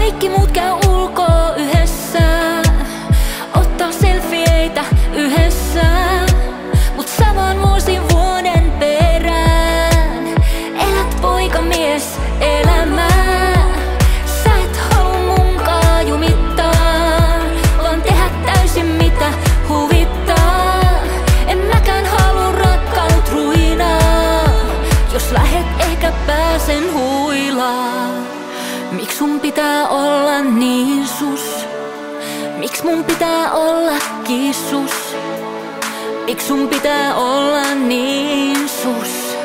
kaikki muut käy ulkoa yhdessä, ottaa selfieitä yhdessä, mut saman vuoden perään elät poikamies elämää. Sä et halua munkaa jumittaa, vaan tehdä täysin mitä huvittaa. En mäkään halua rakkaut ruinaa, jos lähet ehkä pääsen huilaa. Miks sun pitää olla niin sus? Miks mun pitää olla kissus? Miks sun pitää olla niin sus?